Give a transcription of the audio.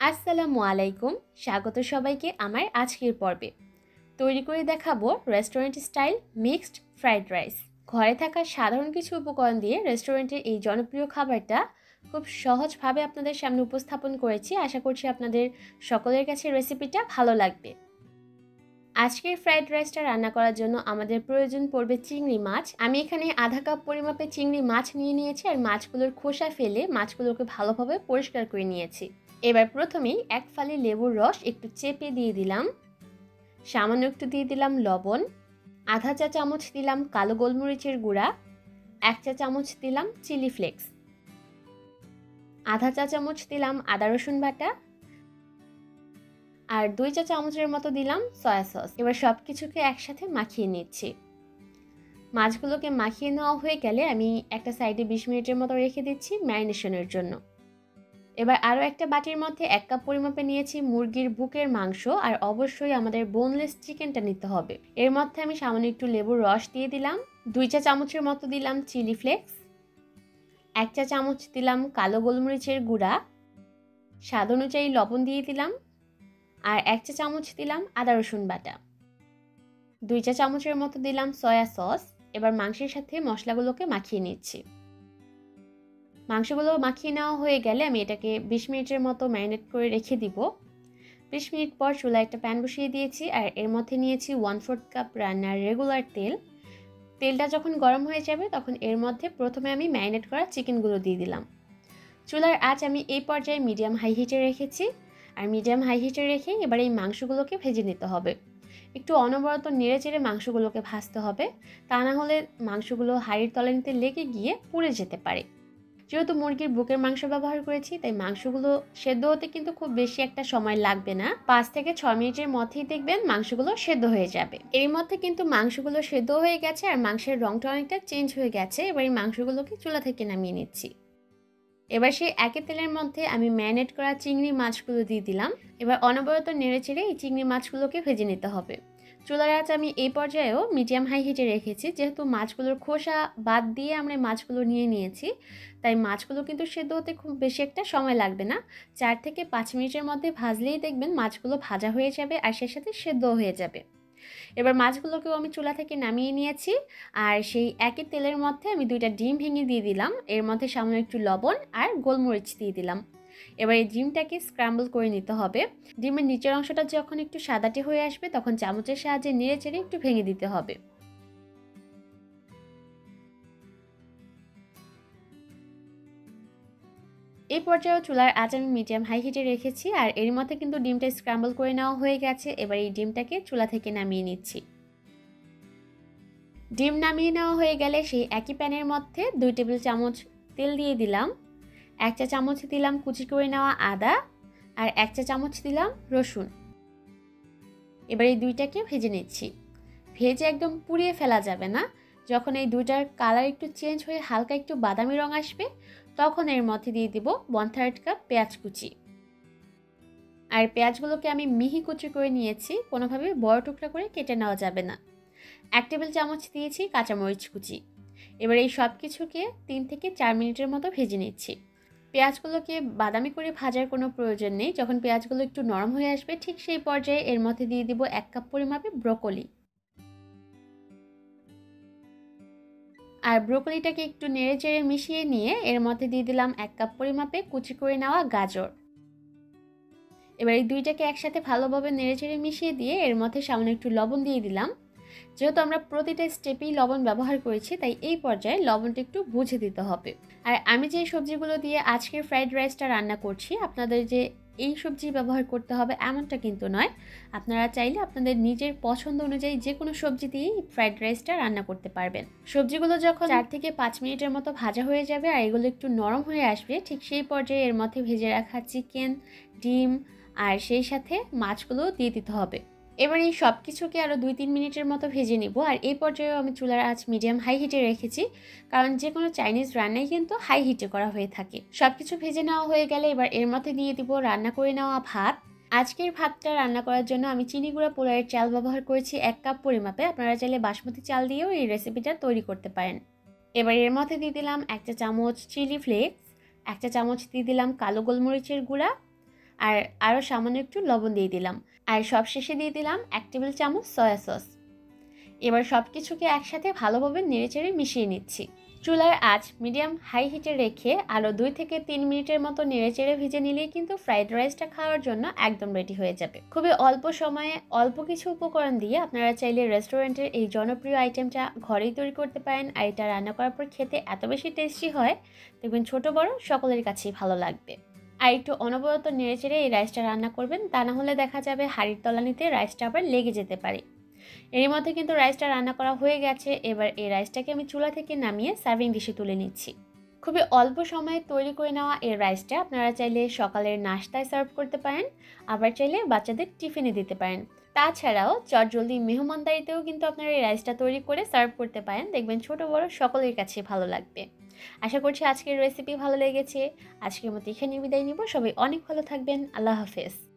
আসসালামু আলাইকুম। স্বাগত সবাইকে আমার আজকের পর্বে। তৈরি করে দেখাবো restaurant style mixed fried rice. ঘরে থাকা সাধারণ কিছু উপকরণ দিয়ে রেস্টুরেন্টের এই জনপ্রিয় খাবারটা খুব সহজভাবে আপনাদের সামনে উপস্থাপন করেছি। আশা করছি আপনাদের সকলের কাছে রেসিপিটা ভালো লাগবে। আজকের ফ্রাইড রাইসটা রান্না করার জন্য আমাদের প্রয়োজন পড়বে চিংড়ি মাছ। আমি এখানে আধা কাপ পরিমাপে চিংড়ি মাছ নিয়ে নিয়েছি আর মাছগুলোর খোসা ফেলে মাছগুলোকে ভালোভাবে পরিষ্কার করে নিয়েছি। এবার প্রথমেই এক ফালি লেবুর রস একটু চেপে দিয়ে দিলাম, সামান্য একটু দিয়ে দিলাম লবণ, আধা চা চামচ দিলাম কালো গোলমরিচের গুঁড়া, 1 চা চামচ দিলাম চিলি ফ্লেক্স, আধা চা চামচ দিলাম আদা রসুন বাটা আর 2 চা চামচের মতো দিলাম সয়া সস। এবার সব কিছুকে একসাথে মাখিয়ে নিচ্ছি। মাছগুলোকে মাখিয়ে নেওয়া হয়ে গেলে আমি একটা সাইডে 20 মিনিটের মতো রেখে দিচ্ছি ম্যারিনেশনের জন্য। এবার আরও একটা বাটির মধ্যে 1 কাপ পরিমাপে নিয়েছি মুরগির বুকের মাংস আর অবশ্যই আমাদের বোনলেস চিকেনটা নিতে হবে। এর মধ্যে আমি সামান্য একটু লেবুর রস দিয়ে দিলাম, 2 চা চামচের মতো দিলাম চিলি ফ্লেক্স, 1 চা চামচ দিলাম কালো গোলমরিচের গুঁড়া, স্বাদ অনুযায়ী লবণ দিয়ে দিলাম আর 1 চা চামচ দিলাম আদা রসুন বাটা, 2 চা চামচের মতো দিলাম সয়া সস। এবার মাংসের সাথে মশলাগুলোকে মাখিয়ে নিচ্ছি। মাংসগুলো মাখিয়ে নেওয়া হয়ে গেলে আমি এটাকে 20 মিনিটের মতো ম্যারিনেট করে রেখে দিব। 20 মিনিট পর চুলায় একটা প্যান বসিয়ে দিয়েছি আর এর মধ্যে নিয়েছি 1/4 কাপ রান্নার রেগুলার তেল। তেলটা যখন গরম হয়ে যাবে তখন এর মধ্যে প্রথমে আমি ম্যারিনেট করা চিকেনগুলো দিয়ে দিলাম। চুলার আঁচ আমি এই পর্যায়ে মিডিয়াম হাই হিটে রেখেছি আর মিডিয়াম হাই হিটে রেখে এবার এই মাংসগুলোকে ভেজে নিতে হবে। একটু অনবরত নেড়ে চেড়ে মাংসগুলোকে ভাজতে হবে, তা না হলে মাংসগুলো হাঁড়ির তলানিতে লেগে গিয়ে পুড়ে যেতে পারে। যেহেতু মুরগির বুকের মাংস ব্যবহার করেছি তাই মাংসগুলো সেদ্ধ হতে কিন্তু খুব বেশি একটা সময় লাগবে না। 5 থেকে 6 মিনিটের মধ্যেই দেখবেন মাংসগুলো সেদ্ধ হয়ে যাবে। এর মধ্যে কিন্তু মাংসগুলো সেদ্ধ হয়ে গেছে আর মাংসের রংটা অনেকটা চেঞ্জ হয়ে গেছে। এবার এই মাংসগুলোকে চুলা থেকে নামিয়ে নিচ্ছি। এবার সেই একই তেলের মধ্যে আমি ম্যারিনেট করা চিংড়ি মাছগুলো দিয়ে দিলাম। এবার অনবরত নেড়ে চেড়ে এই চিংড়ি মাছগুলোকে ভেজে নিতে হবে। চুলার আঁচ আমি এই পর্যায়েও মিডিয়াম হাই হিটে রেখেছি। যেহেতু মাছগুলোর খোসা বাদ দিয়ে আমরা মাছগুলো নিয়ে নিয়েছি তাই মাছগুলো কিন্তু সেদ্ধ হতে খুব বেশি একটা সময় লাগবে না। 4 থেকে 5 মিনিটের মধ্যে ভাজলেই দেখবেন মাছগুলো ভাজা হয়ে যাবে আর সেই সাথে সেদ্ধও হয়ে যাবে। এবার মাছগুলোকেও আমি চুলা থেকে নামিয়ে নিয়েছি আর সেই একই তেলের মধ্যে আমি 2টা ডিম ভেঙে দিয়ে দিলাম। এর মধ্যে সামান্য একটু লবণ আর গোলমরিচ দিয়ে দিলাম। এবার এই ডিমটাকে স্ক্র্যাম্বল করে নিতে হবে। ডিমের নিচের অংশটা যখন একটু সাদাটে হয়ে আসবে তখন চামচের সাহায্যে নেড়ে চেড়ে একটু ভেঙে দিতে হবে। এই পর্যায়ে চুলার আঁচ আমি মিডিয়াম হাই হিটে রেখেছি আর এর মধ্যে কিন্তু ডিমটা স্ক্র্যাম্বল করে নেওয়া হয়ে গেছে। এবার এই ডিমটাকে চুলা থেকে নামিয়ে নিচ্ছি। ডিম নামিয়ে নেওয়া হয়ে গেলে সেই একই প্যানের মধ্যে 2 টেবিল চামচ তেল দিয়ে দিলাম, 1 চা চামচ দিলাম কুচি করে নেওয়া আদা আর 1 চা চামচ দিলাম রসুন। এবার এই দুইটাকে ভেজে নিচ্ছি। ভেজে একদম পুড়িয়ে ফেলা যাবে না। যখন এই দুইটার কালার একটু চেঞ্জ হয়ে হালকা একটু বাদামি রং আসবে তখন এর মধ্যে দিয়ে দিব 1/3 কাপ পেঁয়াজ কুচি। আর পেঁয়াজগুলোকে আমি মিহি কুচি করে নিয়েছি, কোনোভাবে বড় টুকরা করে কেটে নেওয়া যাবে না। 1 টেবিল চামচ দিয়েছি কাঁচামরিচ কুচি। এবার এই সব কিছুকে 3 থেকে 4 মিনিটের মতো ভেজে নিচ্ছি। পেঁয়াজগুলোকে বাদামি করে ভাজার কোনো প্রয়োজন নেই। যখন পেঁয়াজগুলো একটু নরম হয়ে আসবে ঠিক সেই পর্যায়ে এর মধ্যে দিয়ে দিব 1 কাপ পরিমাপে ব্রোকলি। আর ব্রোকলিটাকে একটু নেড়ে চেড়ে মিশিয়ে নিয়ে এর মধ্যে দিয়ে দিলাম 1 কাপ পরিমাপে কুচি করে নেওয়া গাজর। এবার এই দুইটাকে একসাথে ভালোভাবে নেড়ে চেড়ে মিশিয়ে দিয়ে এর মধ্যে সামান্য একটু লবণ দিয়ে দিলাম। যেহেতু আমরা প্রতিটা স্টেপেই লবণ ব্যবহার করেছি তাই এই পর্যায়ে লবণটা একটু বুঝে দিতে হবে। আর আমি যে সবজিগুলো দিয়ে আজকের ফ্রাইড রাইসটা রান্না করছি আপনাদের যে এই সবজি ব্যবহার করতে হবে এমনটা কিন্তু নয়। আপনারা চাইলে আপনাদের নিজের পছন্দ অনুযায়ী যে কোনো সবজি দিয়েই ফ্রাইড রাইসটা রান্না করতে পারবেন। সবজিগুলো যখন 4 থেকে 5 মিনিটের মতো ভাজা হয়ে যাবে আর এগুলো একটু নরম হয়ে আসবে ঠিক সেই পর্যায়ে এর মধ্যে ভেজে রাখা চিকেন, ডিম আর সেই সাথে মাছগুলো দিয়ে দিতে হবে। এবার এই সব কিছুকে আরও 2-3 মিনিটের মতো ভেজে নিব। আর এই পর্যায়েও আমি চুলার আঁচ মিডিয়াম হাই হিটে রেখেছি, কারণ যে কোনো চাইনিজ রান্নাই কিন্তু হাই হিটে করা হয়ে থাকে। সব কিছু ভেজে নেওয়া হয়ে গেলে এবার এর মধ্যে দিয়ে দিব রান্না করে নেওয়া ভাত। আজকের ভাতটা রান্না করার জন্য আমি চিনি গুঁড়া পোলাওয়ের চাল ব্যবহার করেছি 1 কাপ পরিমাপে। আপনারা চাইলে বাসমতি চাল দিয়েও এই রেসিপিটা তৈরি করতে পারেন। এবার এর মধ্যে দিয়ে দিলাম 1 চা চামচ চিলি ফ্লেক্স, 1 চা চামচ দিয়ে দিলাম কালো গোলমরিচের গুঁড়া আর আরও সামান্য একটু লবণ দিয়ে দিলাম। আর সবশেষে দিয়ে দিলাম 1 টেবিল চামচ সয়া সস। এবার সব কিছুকে একসাথে ভালোভাবে নেড়েচেড়ে মিশিয়ে নিচ্ছি। চুলার আঁচ মিডিয়াম হাই হিটে রেখে আরও 2 থেকে 3 মিনিটের মতো নেড়েচেড়ে ভেজে নিলেই কিন্তু ফ্রাইড রাইসটা খাওয়ার জন্য একদম রেডি হয়ে যাবে। খুবই অল্প সময়ে অল্প কিছু উপকরণ দিয়ে আপনারা চাইলে রেস্টুরেন্টের এই জনপ্রিয় আইটেমটা ঘরেই তৈরি করতে পারেন। আর এটা রান্না করার পর খেতে এত বেশি টেস্টি হয়, দেখবেন ছোট বড় সকলের কাছেই ভালো লাগবে। আর একটু অনবরত নেড়েচেড়ে এই রাইসটা রান্না করবেন, তা না হলে দেখা যাবে হাঁড়ির তলানিতে রাইসটা আবার লেগে যেতে পারে। এর মধ্যে কিন্তু রাইসটা রান্না করা হয়ে গেছে। এবার এই রাইসটাকে আমি চুলা থেকে নামিয়ে সার্ভিং ডিশে তুলে নিচ্ছি। খুবই অল্প সময়ে তৈরি করে নেওয়া এই রাইসটা আপনারা চাইলে সকালের নাস্তায় সার্ভ করতে পারেন, আবার চাইলে বাচ্চাদের টিফিনে দিতে পারেন। তাছাড়াও চটজলদি মেহমানদারিতেও কিন্তু আপনারা এই রাইসটা তৈরি করে সার্ভ করতে পারেন, দেখবেন ছোট বড় সকলের কাছে ভালো লাগবে। আশা করছি আজকের রেসিপি ভালো লেগেছে। আজকের মতো এখানে বিদায় নিব। সবাই অনেক ভালো থাকবেন। আল্লাহ হাফেজ।